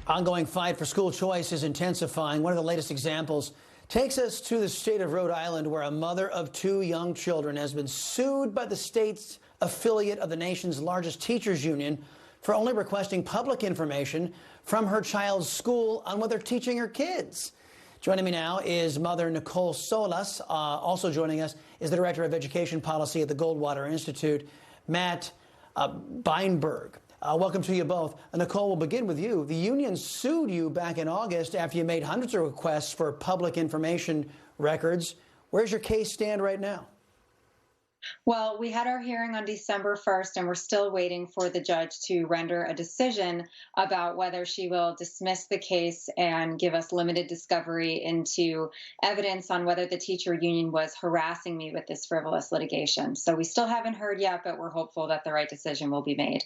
Ongoing fight for school choice is intensifying. One of the latest examples takes us to the state of Rhode Island, where a mother of two young children has been sued by the state's affiliate of the nation's largest teachers union for only requesting public information from her child's school on what they're teaching her kids. Joining me now is mother Nicole Solas. Also joining us is the director of education policy at the Goldwater Institute, Matt Beienburg. Welcome to you both. Nicole, we'll begin with you. The union sued you back in August after you made hundreds of requests for public information records. Where's your case stand right now? Well, we had our hearing on December 1st, and we're still waiting for the judge to render a decision about whether she will dismiss the case and give us limited discovery into evidence on whether the teacher union was harassing me with this frivolous litigation. So we still haven't heard yet, but we're hopeful that the right decision will be made.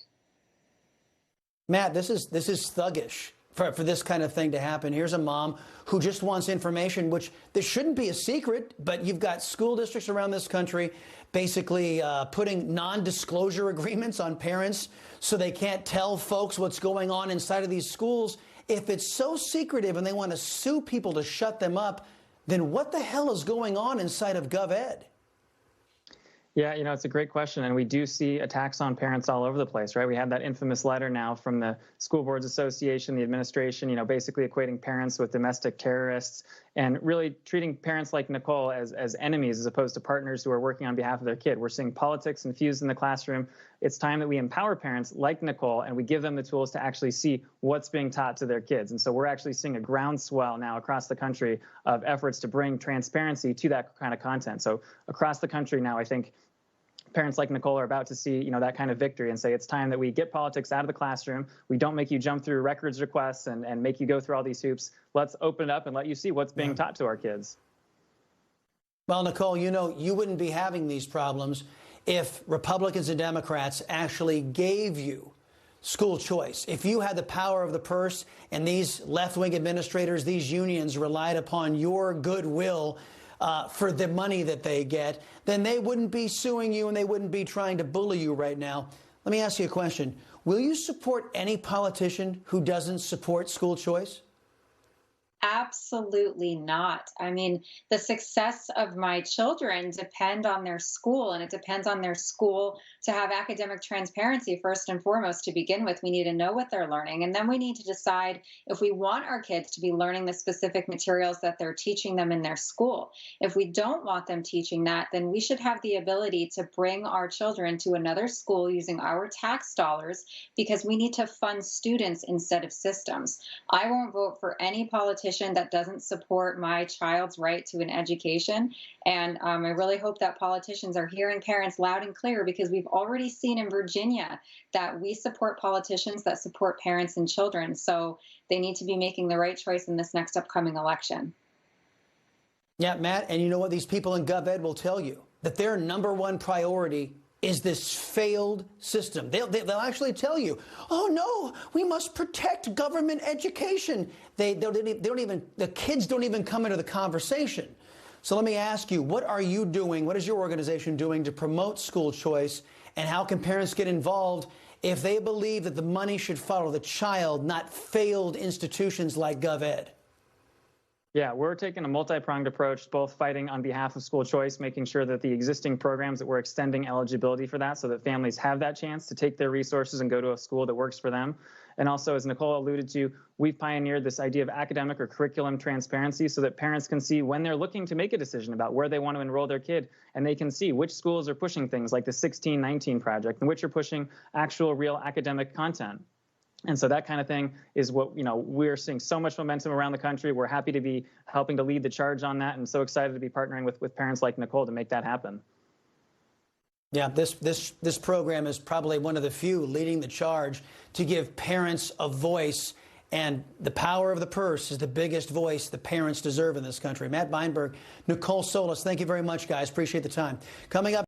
Matt, this is thuggish for this kind of thing to happen. Here's a mom who just wants information, which this shouldn't be a secret, but you've got school districts around this country basically putting non-disclosure agreements on parents so they can't tell folks what's going on inside of these schools. If it's so secretive and they want to sue people to shut them up, then what the hell is going on inside of GovEd? Yeah, it's a great question, and we do see attacks on parents all over the place, right? We had that infamous letter now from the School Boards Association, the administration, basically equating parents with domestic terrorists and really treating parents like Nicole as enemies as opposed to partners who are working on behalf of their kid. We're seeing politics infused in the classroom. It's time that we empower parents like Nicole and we give them the tools to actually see what's being taught to their kids. And so we're actually seeing a groundswell now across the country of efforts to bring transparency to that kind of content. So across the country now, I think parents like Nicole are about to see, that kind of victory and say it's time that we get politics out of the classroom. We don't make you jump through records requests and make you go through all these hoops. Let's open it up and let you see what's being taught to our kids. Well, Nicole, you wouldn't be having these problems if Republicans and Democrats actually gave you school choice. If you had the power of the purse and these left-wing administrators, these unions relied upon your goodwill for the money that they get, then they wouldn't be suing you and they wouldn't be trying to bully you right now. Let me ask you a question. Will you support any politician who doesn't support school choice? Absolutely not. I mean, the success of my children depend on their school, and it depends on their school to have academic transparency first and foremost. To begin with, we need to know what they're learning, and then we need to decide if we want our kids to be learning the specific materials that they're teaching them in their school. If we don't want them teaching that, then we should have the ability to bring our children to another school using our tax dollars, because we need to fund students instead of systems. I won't vote for any politician that doesn't support my child's right to an education. And I really hope that politicians are hearing parents loud and clear, because we've already seen in Virginia that we support politicians that support parents and children. So they need to be making the right choice in this next upcoming election. Yeah, Matt, and you know what? These people in GovEd will tell you that their number one priority is this failed system. They'll actually tell you, oh no, we must protect government education. The kids don't even come into the conversation. So let me ask you, what are you doing? What is your organization doing to promote school choice? And how can parents get involved if they believe that the money should follow the child, not failed institutions like GovEd? Yeah, we're taking a multi-pronged approach, both fighting on behalf of school choice, making sure that the existing programs that we're extending eligibility for that so that families have that chance to take their resources and go to a school that works for them. And also, as Nicole alluded to, we've pioneered this idea of academic or curriculum transparency so that parents can see when they're looking to make a decision about where they want to enroll their kid, and they can see which schools are pushing things like the 1619 project and which are pushing actual real academic content. And so that kind of thing is what, we're seeing so much momentum around the country. We're happy to be helping to lead the charge on that, and so excited to be partnering with parents like Nicole to make that happen. Yeah, this program is probably one of the few leading the charge to give parents a voice, and the power of the purse is the biggest voice the parents deserve in this country. Matt Beienburg, Nicole Solas, thank you very much, guys. Appreciate the time. Coming up.